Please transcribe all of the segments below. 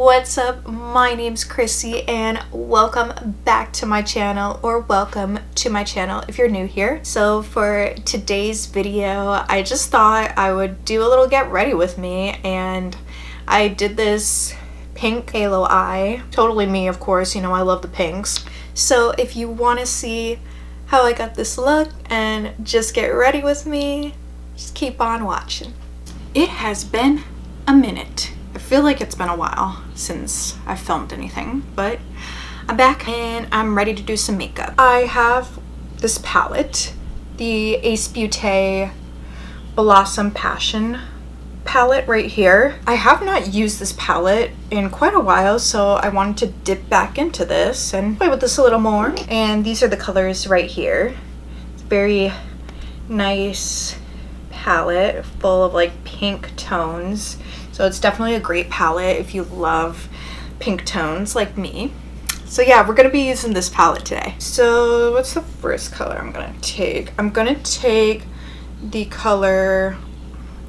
What's up? My name's Chrissy and welcome back to my channel, or welcome to my channel if you're new here. So for today's video, I just thought I would do a little get ready with me, and I did this pink halo eye. Totally me, of course, you know I love the pinks. So if you want to see how I got this look and just get ready with me, just keep on watching. It has been a minute. I feel like it's been a while since I filmed anything, but I'm back and I'm ready to do some makeup. I have this palette, the Beaute Blossom Passion palette right here. I have not used this palette in quite a while, so I wanted to dip back into this and play with this a little more. And these are the colors right here. It's very nice palette full of like pink tones. So it's definitely a great palette if you love pink tones like me. So yeah, we're gonna be using this palette today. So what's the first color I'm gonna take? I'm gonna take the color,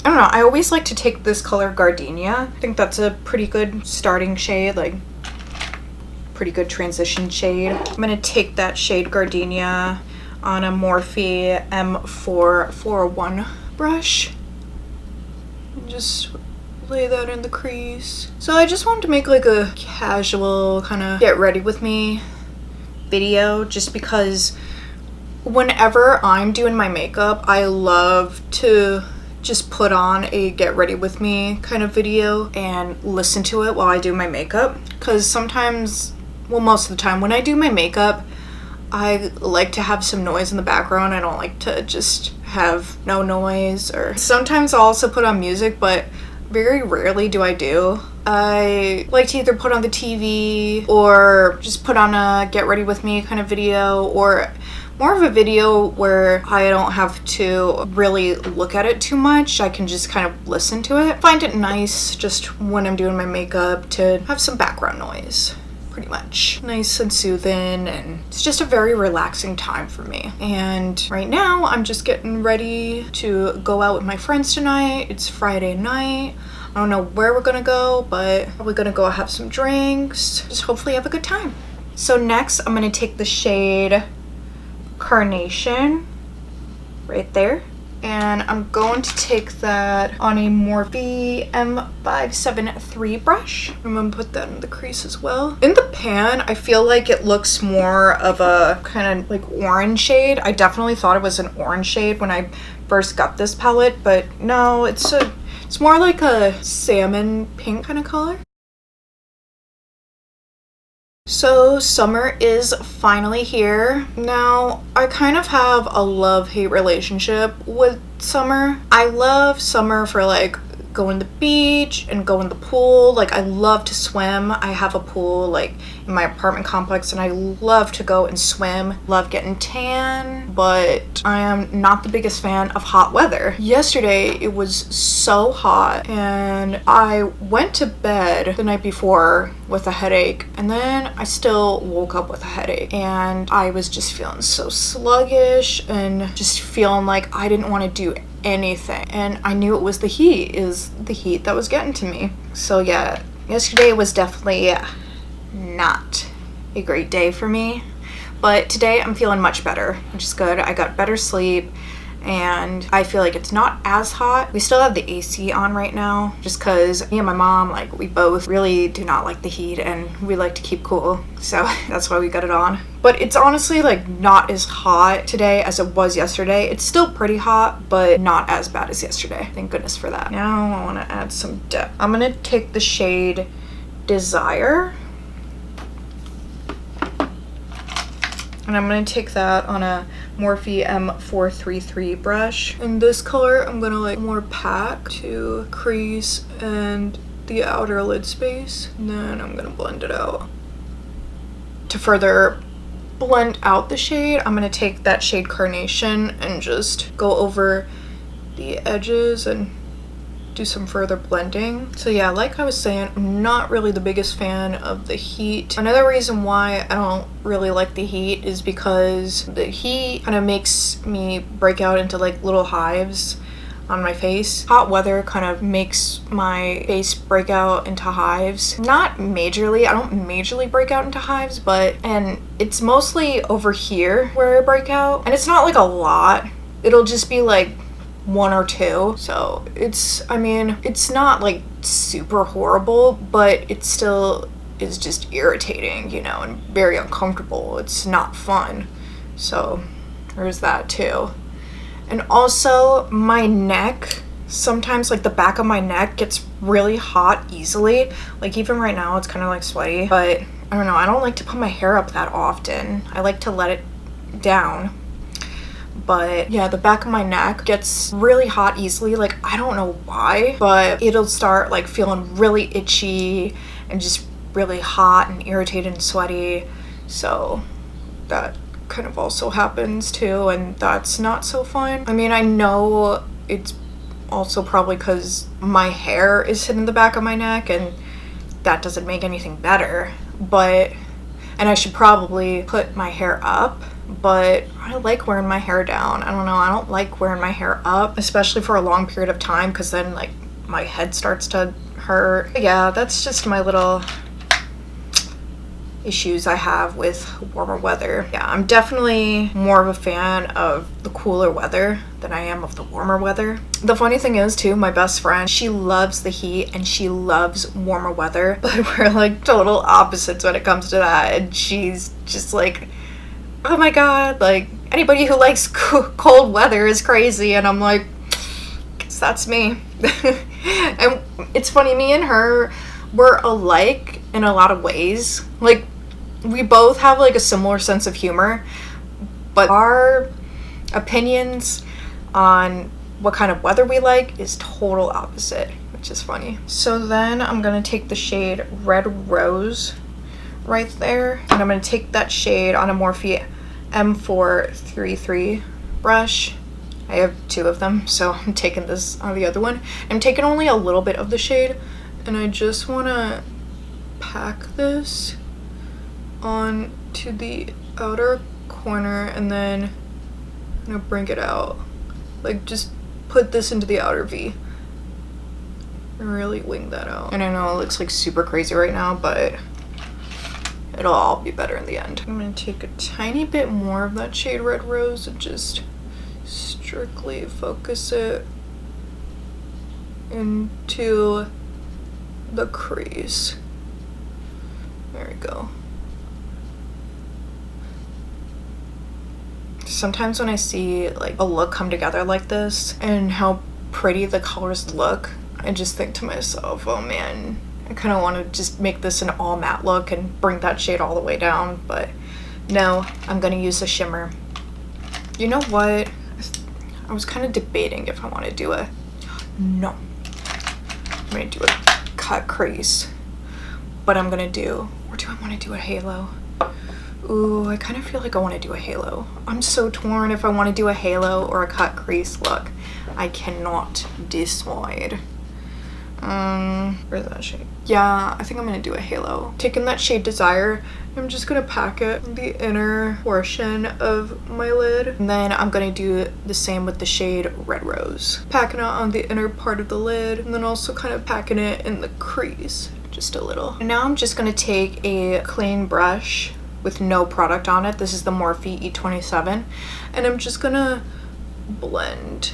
I don't know, I always like to take this color Gardenia. I think that's a pretty good starting shade, like pretty good transition shade. I'm gonna take that shade Gardenia on a Morphe M441 brush and just lay that in the crease. So I just wanted to make like a casual kind of get ready with me video, just because whenever I'm doing my makeup, I love to just put on a get ready with me kind of video and listen to it while I do my makeup. Because sometimes, well, most of the time when I do my makeup, I like to have some noise in the background. I don't like to just have no noise. Or sometimes I'll also put on music, but very rarely do I do. I like to either put on the TV or just put on a get ready with me kind of video, or more of a video where I don't have to really look at it too much. I can just kind of listen to it. Find it nice just when I'm doing my makeup to have some background noise. Pretty much nice and soothing, and it's just a very relaxing time for me. And right now I'm just getting ready to go out with my friends tonight. It's Friday night. I don't know where we're gonna go, but we're gonna go have some drinks, just hopefully have a good time. So next I'm gonna take the shade Carnation right there, and I'm going to take that on a Morphe M573 brush. I'm gonna put that in the crease as well. In the pan, I feel like it looks more of a kind of like orange shade. I definitely thought it was an orange shade when I first got this palette, but no, it's more like a salmon pink kind of color. So summer is finally here. Now, I kind of have a love-hate relationship with summer. I love summer for like going to the beach and going to the pool. Like, I love to swim. I have a pool like in my apartment complex, and I love to go and swim. Love getting tan, but I am not the biggest fan of hot weather. Yesterday it was so hot, and I went to bed the night before with a headache, and then I still woke up with a headache, and I was just feeling so sluggish and just feeling like I didn't want to do anything. And I knew it was the heat, that was getting to me. So yeah, yesterday was definitely not a great day for me, but today I'm feeling much better, which is good. I got better sleep, and I feel like it's not as hot. We still have the AC on right now, just because me and my mom, like, we both really do not like the heat, and we like to keep cool, so that's why we got it on. But it's honestly like not as hot today as it was yesterday. It's still pretty hot, but not as bad as yesterday. Thank goodness for that. Now I want to add some depth. I'm gonna take the shade Desire, and I'm going to take that on a Morphe M433 brush. And this color I'm going to like more pack to crease and the outer lid space. And then I'm going to blend it out. To further blend out the shade, I'm going to take that shade Carnation and just go over the edges and do some further blending. So yeah, like I was saying, I'm not really the biggest fan of the heat. Another reason why I don't really like the heat is because the heat kind of makes me break out into like little hives on my face. Hot weather kind of makes my face break out into hives. Not majorly, I don't majorly break out into hives, and it's mostly over here where I break out. And it's not like a lot. It'll just be like 1 or 2. So I mean, it's not like super horrible, but it still is just irritating, you know, and very uncomfortable. It's not fun. So there's that too. And also my neck, sometimes like the back of my neck gets really hot easily. Like even right now it's kind of like sweaty, but I don't know, I don't like to put my hair up that often. I like to let it down. But yeah, the back of my neck gets really hot easily. Like I don't know why, but it'll start like feeling really itchy and just really hot and irritated and sweaty. So that kind of also happens too, and that's not so fun. I mean, I know it's also probably because my hair is hitting the back of my neck, and that doesn't make anything better, and I should probably put my hair up, but I like wearing my hair down. I don't know, I don't like wearing my hair up, especially for a long period of time, because then like my head starts to hurt. But yeah, that's just my little issues I have with warmer weather. Yeah, I'm definitely more of a fan of the cooler weather than I am of the warmer weather. The funny thing is too, my best friend, she loves the heat and she loves warmer weather, but we're like total opposites when it comes to that. And she's just like, oh my god, like anybody who likes cold weather is crazy. And I'm like, guess that's me. And it's funny, me and her, we're alike in a lot of ways. Like we both have like a similar sense of humor, but our opinions on what kind of weather we like is total opposite, which is funny. So then I'm gonna take the shade Red Rose right there, and I'm gonna take that shade on a Morphe M433 brush. I have 2 of them, so I'm taking this on the other one. I'm taking only a little bit of the shade, and I just want to pack this on to the outer corner, and then I'm gonna bring it out. Like just put this into the outer V and really wing that out. And I know it looks like super crazy right now, but it'll all be better in the end. I'm gonna take a tiny bit more of that shade Red Rose and just strictly focus it into the crease. There we go. Sometimes when I see like a look come together like this and how pretty the colors look, I just think to myself, oh man, I kind of want to just make this an all matte look and bring that shade all the way down. But no, I'm gonna use a shimmer. You know what? I was kind of debating if I want to do I'm gonna do a cut crease, but or do I want to do a halo? Ooh, I kind of feel like I want to do a halo. I'm so torn if I want to do a halo or a cut crease look. I cannot decide. Where's that shade? Yeah, I think I'm gonna do a halo. Taking that shade Desire, I'm just gonna pack it in the inner portion of my lid. And then I'm gonna do the same with the shade Red Rose. Packing it on the inner part of the lid, and then also kind of packing it in the crease, just a little. And now I'm just gonna take a clean brush with no product on it. This is the Morphe E27. And I'm just gonna blend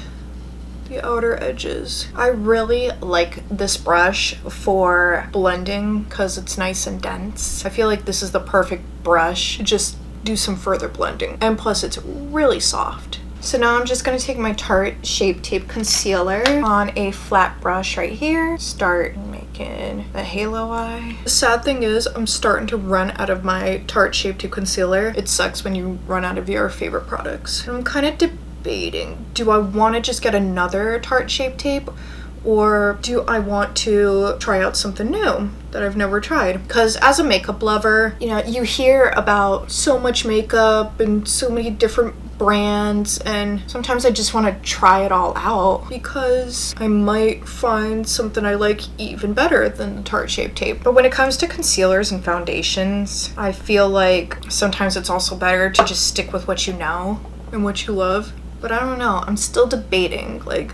the outer edges. I really like this brush for blending because it's nice and dense. I feel like this is the perfect brush to just do some further blending, and plus it's really soft. So now I'm just going to take my Tarte Shape Tape Concealer on a flat brush right here, start making the halo eye. The sad thing is I'm starting to run out of my Tarte Shape Tape Concealer. It sucks when you run out of your favorite products. And I'm kind of debating, do I want to just get another Tarte Shape Tape, or do I want to try out something new that I've never tried? Because as a makeup lover, you know, you hear about so much makeup and so many different brands, and sometimes I just want to try it all out because I might find something I like even better than the Tarte Shape Tape. But when it comes to concealers and foundations, I feel like sometimes it's also better to just stick with what you know and what you love. But I don't know, I'm still debating, like,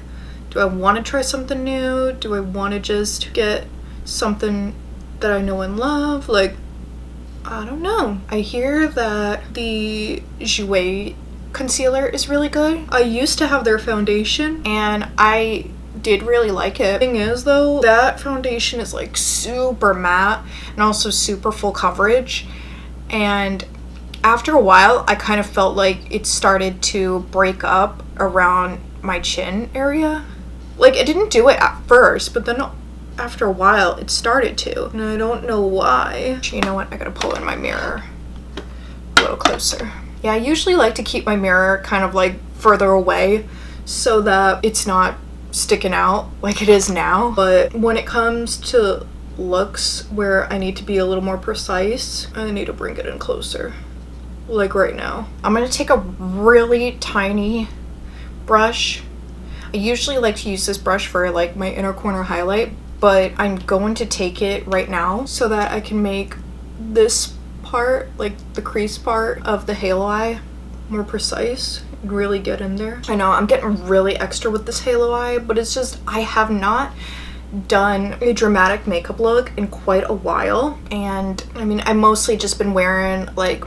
do Do I want to try something new? Do I want to just get something that I know and love? Like, I don't know. I hear that the Jouer concealer is really good. I used to have their foundation and I did really like it. Thing is though, that foundation is like super matte and also super full coverage, and after a while I kind of felt like it started to break up around my chin area. Like, it didn't do it at first, but then after a while it started to, and I don't know why. You know what, I gotta pull in my mirror a little closer. Yeah, I usually like to keep my mirror kind of like further away so that it's not sticking out like it is now. But when it comes to looks where I need to be a little more precise, I need to bring it in closer, like right now. I'm gonna take a really tiny brush. I usually like to use this brush for like my inner corner highlight, but I'm going to take it right now so that I can make this part, like the crease part of the halo eye, more precise. Really get in there. I know I'm getting really extra with this halo eye, but it's just I have not done a dramatic makeup look in quite a while, and I mean I've mostly just been wearing like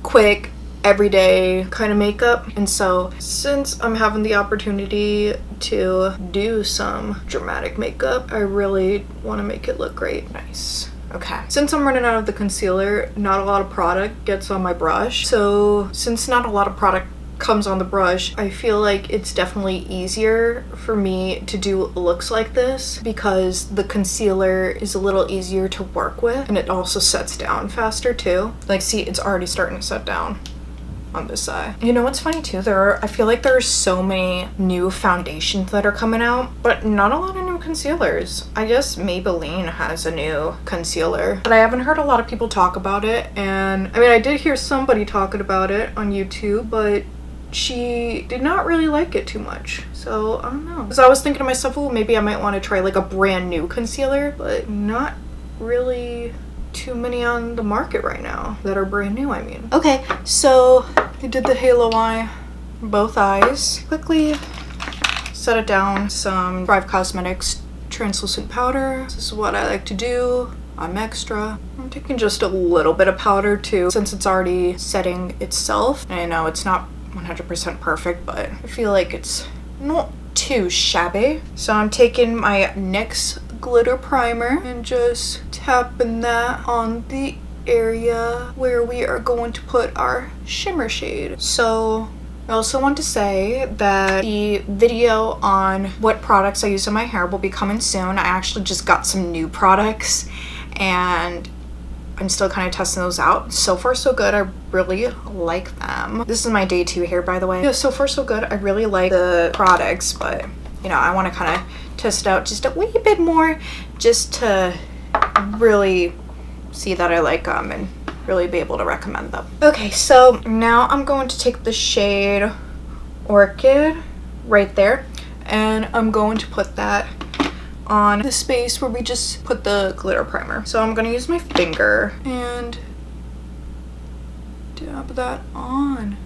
quick everyday kind of makeup, and so since I'm having the opportunity to do some dramatic makeup, I really want to make it look great. Nice. Okay, since I'm running out of the concealer, not a lot of product gets on my brush, so since not a lot of product comes on the brush, I feel like it's definitely easier for me to do looks like this because the concealer is a little easier to work with, and it also sets down faster too. Like, see, it's already starting to set down on this side. You know what's funny too? I feel like there are so many new foundations that are coming out, but not a lot of new concealers. I guess Maybelline has a new concealer, but I haven't heard a lot of people talk about it. And I mean, I did hear somebody talking about it on YouTube, but she did not really like it too much, so I don't know. So I was thinking to myself, oh, maybe I might want to try like a brand new concealer, but not really too many on the market right now that are brand new, I mean. Okay, so I did the halo eye, both eyes. Quickly set it down, some Thrive Cosmetics translucent powder. This is what I like to do. I'm extra. I'm taking just a little bit of powder too, since it's already setting itself. And I know it's not 100% perfect, but I feel like it's not too shabby. So I'm taking my NYX glitter primer and just tapping that on the area where we are going to put our shimmer shade. So I also want to say that the video on what products I use in my hair will be coming soon. I actually just got some new products and I'm still kind of testing those out. So far so good. I really like them. This is my day 2 hair, by the way. Yeah, so far so good. I really like the products, but you know, I want to kind of test it out just a wee bit more just to really see that I like them and really be able to recommend them. Okay, so now I'm going to take the shade Orchid right there, and I'm going to put that on the space where we just put the glitter primer. So I'm gonna use my finger and dab that on.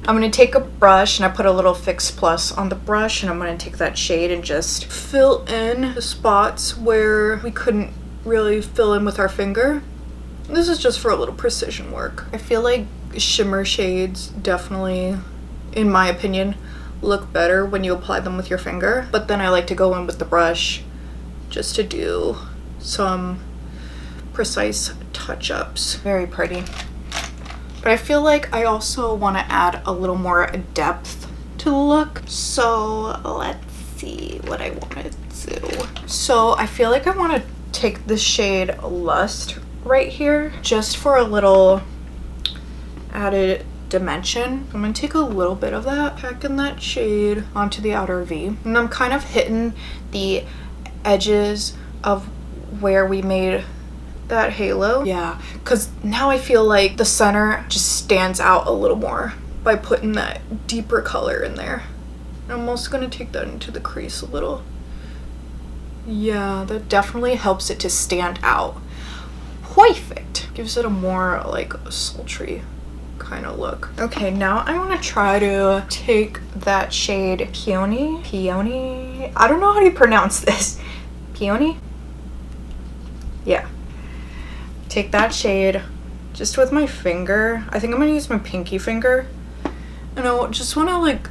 I'm gonna take a brush and I put a little Fix Plus on the brush, and I'm gonna take that shade and just fill in the spots where we couldn't really fill in with our finger. This is just for a little precision work. I feel like shimmer shades definitely, in my opinion, look better when you apply them with your finger, but then I like to go in with the brush just to do some precise touch-ups. Very pretty. But I feel like I also want to add a little more depth to the look. So let's see what I want to do. So I feel like I want to take the shade Lust right here just for a little added dimension. I'm going to take a little bit of that, packing that shade onto the outer V. And I'm kind of hitting the edges of where we made that halo. Yeah, because now I feel like the center just stands out a little more by putting that deeper color in there. And I'm also going to take that into the crease a little. Yeah, that definitely helps it to stand out. Perfect. Gives it a more like sultry kind of look. Okay, now I want to try to take that shade Peony. I don't know how to pronounce this. Peony? Yeah. Take that shade just with my finger. I think I'm gonna use my pinky finger. And I just want to like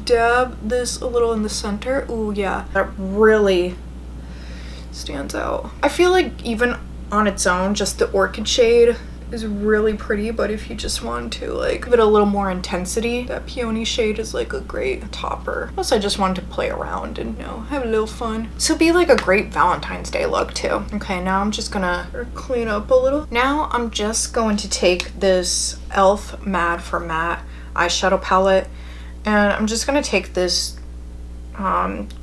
dab this a little in the center. Ooh, yeah. That really stands out. I feel like even on its own, just the orchid shade is really pretty, but if you just want to like give it a little more intensity, that Peony shade is like a great topper. Plus I just wanted to play around and, you know, have a little fun. So it'd be like a great Valentine's Day look too. Okay, now I'm just gonna clean up a little. Now I'm just going to take this e.l.f. Mad for Matte eyeshadow palette, and I'm just gonna take this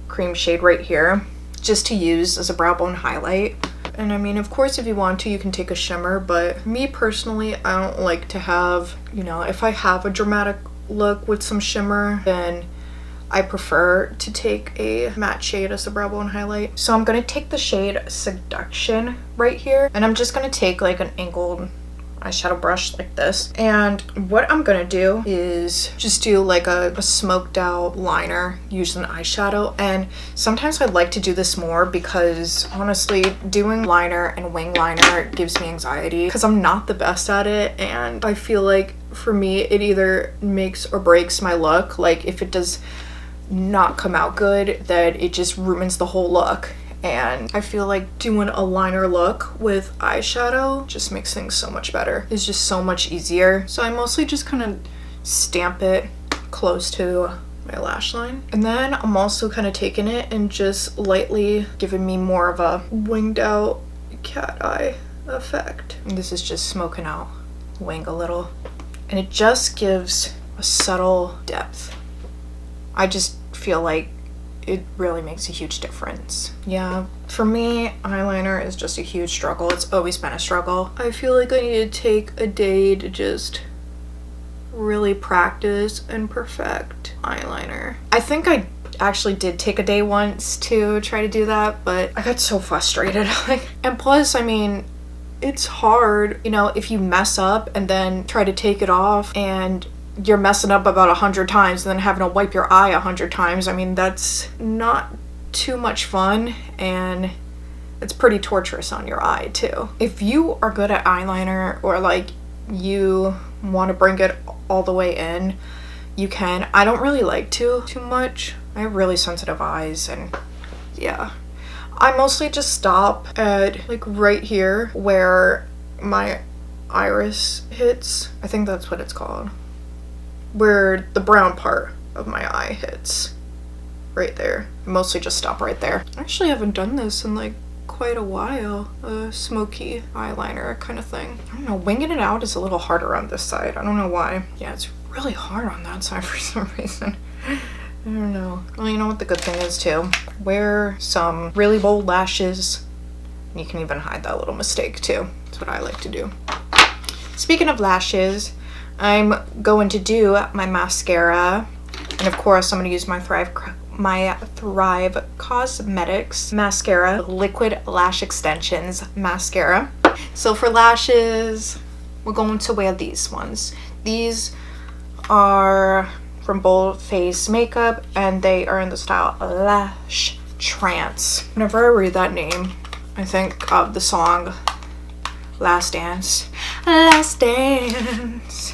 cream shade right here just to use as a brow bone highlight. And I mean, of course, if you want to, you can take a shimmer, but me personally, I don't like to have, you know, if I have a dramatic look with some shimmer, then I prefer to take a matte shade as a brow bone highlight. So I'm gonna take the shade Seduction right here, and I'm just gonna take like an angled eyeshadow brush like this, and what I'm gonna do is just do like a smoked out liner using eyeshadow. And sometimes I'd like to do this more because honestly doing liner and wing liner gives me anxiety because I'm not the best at it, and I feel like for me it either makes or breaks my look. Like if it does not come out good, then it just ruins the whole look. And I feel like doing a liner look with eyeshadow just makes things so much better. It's just so much easier. So I mostly just kind of stamp it close to my lash line. And then I'm also kind of taking it and just lightly giving me more of a winged out cat eye effect. And this is just smoking out wing a little. And it just gives a subtle depth. I just feel like it really makes a huge difference. Yeah, for me, eyeliner is just a huge struggle. It's always been a struggle. I feel like I need to take a day to just really practice and perfect eyeliner. I think I actually did take a day once to try to do that, but I got so frustrated. And plus, I mean, it's hard, you know, if you mess up and then try to take it off and you're messing up about 100 times and then having to wipe your eye 100 times. I mean, that's not too much fun, and it's pretty torturous on your eye too. If you are good at eyeliner, or like you want to bring it all the way in, you can. I don't really like to too much. I have really sensitive eyes, and yeah. I mostly just stop at like right here where my iris hits. I think that's what it's called. Where the brown part of my eye hits. Right there. I mostly just stop right there. I actually haven't done this in like quite a while. A smoky eyeliner kind of thing. I don't know, winging it out is a little harder on this side. I don't know why. Yeah, it's really hard on that side for some reason. I don't know. Well, you know what the good thing is too? Wear some really bold lashes. You can even hide that little mistake too. That's what I like to do. Speaking of lashes, I'm going to do my mascara, and of course I'm going to use my Thrive Cosmetics mascara, liquid lash extensions mascara. So for lashes, we're going to wear these ones. These are from BoldFace makeup, and they are in the style Lash Trance. Whenever I read that name, I think of the song Last Dance. Last Dance.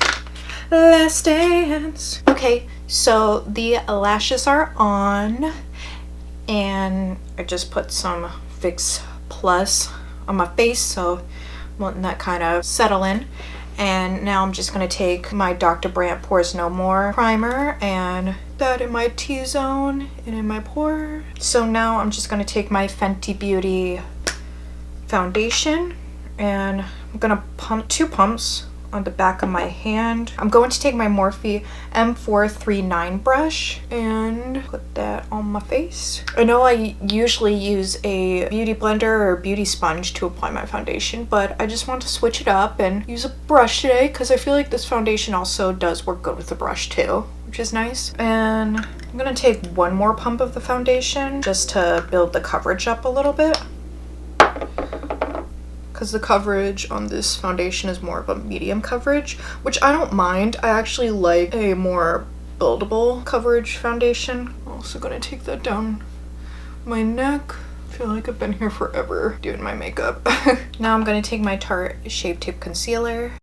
Last Dance. Okay, so the lashes are on, and I just put some Fix Plus on my face, so I'm letting that kind of settle in. And now I'm just going to take my Dr. Brandt Pores No More primer and that in my T-zone and in my pore. So now I'm just going to take my Fenty Beauty foundation, and I'm going to pump 2 pumps on the back of my hand. I'm going to take my Morphe M439 brush and put that on my face. I know I usually use a beauty blender or beauty sponge to apply my foundation, but I just want to switch it up and use a brush today because I feel like this foundation also does work good with the brush too, which is nice. And I'm gonna take 1 more pump of the foundation just to build the coverage up a little bit, because the coverage on this foundation is more of a medium coverage, which I don't mind. I actually like a more buildable coverage foundation. I'm also gonna take that down my neck. I feel like I've been here forever doing my makeup. Now I'm gonna take my Tarte Shape Tape Concealer.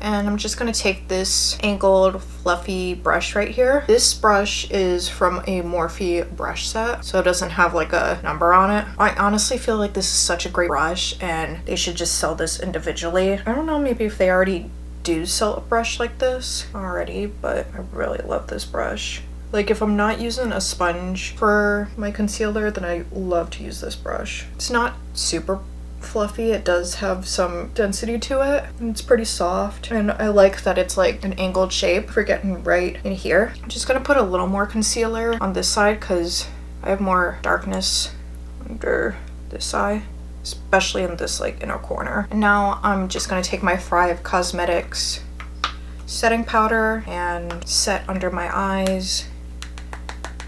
And I'm just gonna take this angled fluffy brush right here. This brush is from a Morphe brush set, so it doesn't have like a number on it. I honestly feel like this is such a great brush and they should just sell this individually. I don't know, maybe if they already do sell a brush like this already, but I really love this brush. Like if I'm not using a sponge for my concealer, then I love to use this brush. It's not super fluffy, it does have some density to it, and it's pretty soft, and I like that it's like an angled shape for getting right in here. I'm just gonna put a little more concealer on this side because I have more darkness under this eye, especially in this like inner corner. And now I'm just gonna take my Thrive Cosmetics setting powder and set under my eyes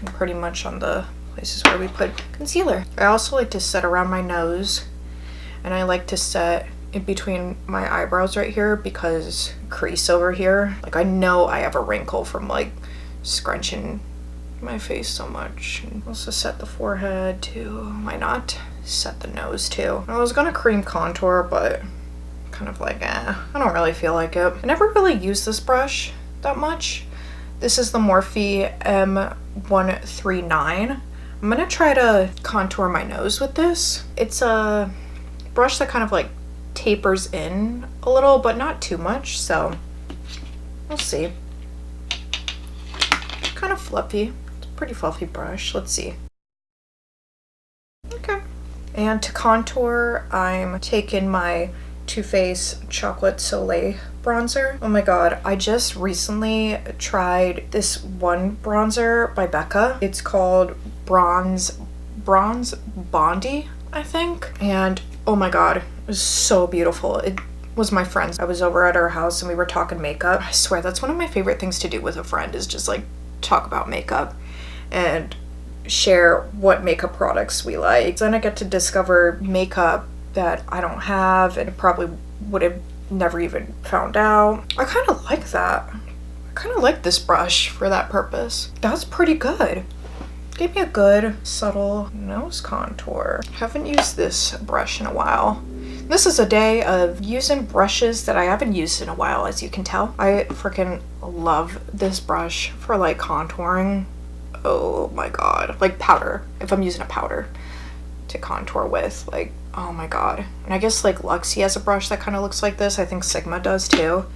and pretty much on the places where we put concealer. I also like to set around my nose, and I like to set in between my eyebrows right here because crease over here. Like I know I have a wrinkle from like scrunching my face so much. And also set the forehead too. Why not? Set the nose too. I was gonna cream contour, but kind of like, I don't really feel like it. I never really use this brush that much. This is the Morphe M139. I'm gonna try to contour my nose with this. It's a brush that kind of like tapers in a little, but not too much, so we'll see. Kind of fluffy. It's a pretty fluffy brush. Let's see. Okay. And to contour, I'm taking my Too Faced Chocolate Soleil bronzer. Oh my god, I just recently tried this one bronzer by Becca. It's called Bronze Bondi, I think, and oh my god, it was so beautiful. It was my friend's. I was over at her house and we were talking makeup. I swear that's one of my favorite things to do with a friend, is just like talk about makeup and share what makeup products we like. Then I get to discover makeup that I don't have and probably would have never even found out. I kind of like that. I kind of like this brush for that purpose. That's pretty good. Gave me a good subtle nose contour. Haven't used this brush in a while. This is a day of using brushes that I haven't used in a while, as you can tell. I freaking love this brush for like contouring. Oh my god. Like powder. If I'm using a powder to contour with, like, oh my god. And I guess like Luxie has a brush that kind of looks like this. I think Sigma does too.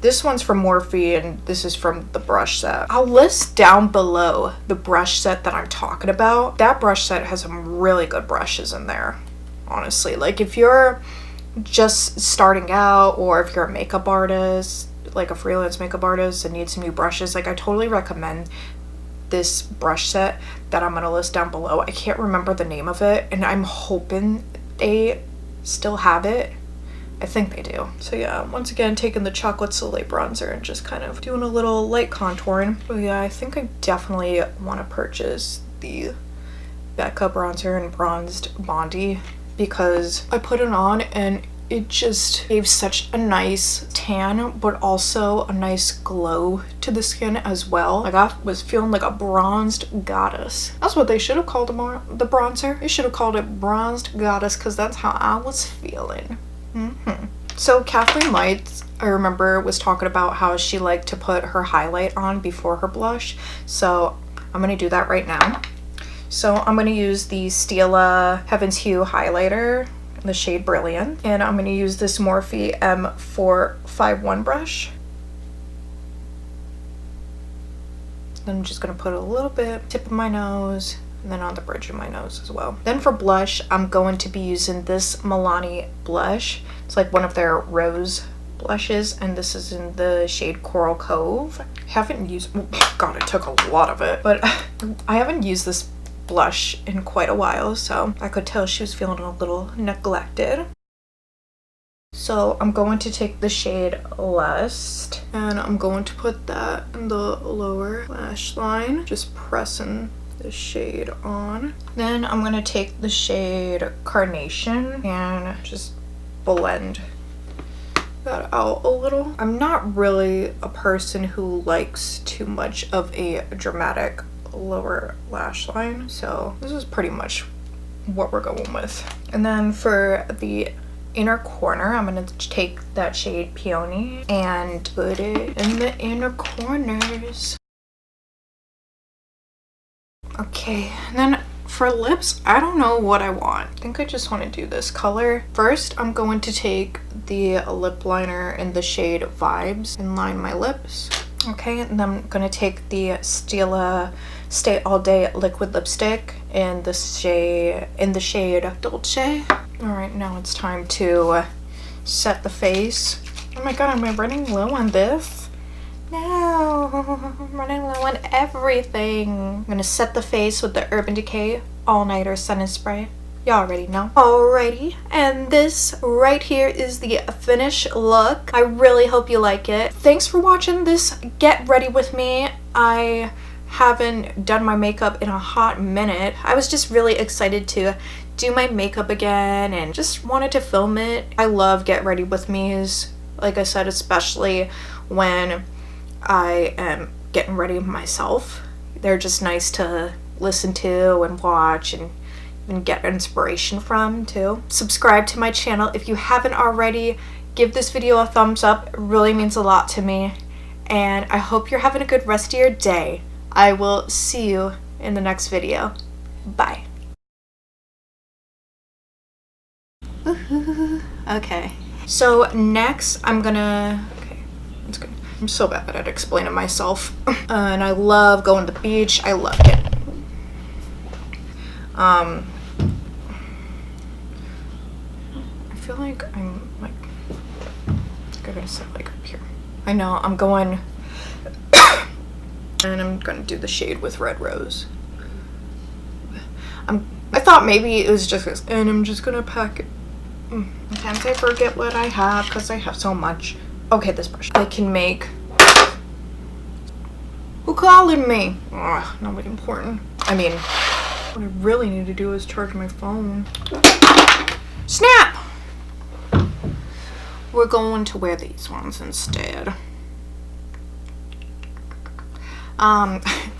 This one's from Morphe and this is from the brush set. I'll list down below the brush set that I'm talking about. That brush set has some really good brushes in there, honestly. Like if you're just starting out, or if you're a makeup artist, like a freelance makeup artist and need some new brushes, like I totally recommend this brush set that I'm gonna list down below. I can't remember the name of it and I'm hoping they still have it. I think they do. So yeah, once again, taking the Chocolate Soleil bronzer and just kind of doing a little light contouring. But yeah, I think I definitely want to purchase the Becca bronzer in Bronzed Bondi because I put it on and it just gave such a nice tan, but also a nice glow to the skin as well. Like I was feeling like a bronzed goddess. That's what they should have called the bronzer. They should have called it Bronzed Goddess because that's how I was feeling. So Kathleen Lights, I remember, was talking about how she liked to put her highlight on before her blush. So I'm going to do that right now. So I'm going to use the Stila Heaven's Hue highlighter in the shade Brilliant. And I'm going to use this Morphe M451 brush. Then I'm just going to put a little bit tip of my nose and then on the bridge of my nose as well. Then for blush, I'm going to be using this Milani blush. It's like one of their rose blushes, and this is in the shade Coral Cove. I haven't used, oh god, it took a lot of it, but I haven't used this blush in quite a while, so I could tell she was feeling a little neglected. So I'm going to take the shade Lust, and I'm going to put that in the lower lash line, just pressing the shade on. Then I'm gonna take the shade Carnation and just blend that out a little. I'm not really a person who likes too much of a dramatic lower lash line, so this is pretty much what we're going with. And then for the inner corner, I'm gonna take that shade Peony and put it in the inner corners. Okay, and then for lips, I don't know what I want. I think I just want to do this color. First, I'm going to take the lip liner in the shade Vibes and line my lips. Okay, and then I'm gonna take the Stila Stay All Day liquid lipstick in the shade Dolce. All right, now it's time to set the face. Oh my god, am I running low on this? No, I'm running low on everything. I'm gonna set the face with the Urban Decay All Nighter Sun Spray. Y'all already know. Alrighty, and this right here is the finished look. I really hope you like it. Thanks for watching this Get Ready With Me. I haven't done my makeup in a hot minute. I was just really excited to do my makeup again and just wanted to film it. I love Get Ready With Me's, like I said, especially when I am getting ready myself. They're just nice to listen to and watch and get inspiration from too. Subscribe to my channel if you haven't already. Give this video a thumbs up. It really means a lot to me. And I hope you're having a good rest of your day. I will see you in the next video. Bye. Okay. So next I'm gonna, okay, that's good. I'm so bad at explaining myself. And I love going to the beach. I love it. I feel like I'm like, I gotta sit like up here. I know, I'm going, and I'm gonna do the shade with Red Rose. I thought maybe it was just this, and I'm just gonna pack it. Sometimes I forget what I have because I have so much. Okay, this brush. I can make, who calling me? Ugh, nobody important. I mean, what I really need to do is charge my phone. Snap! We're going to wear these ones instead.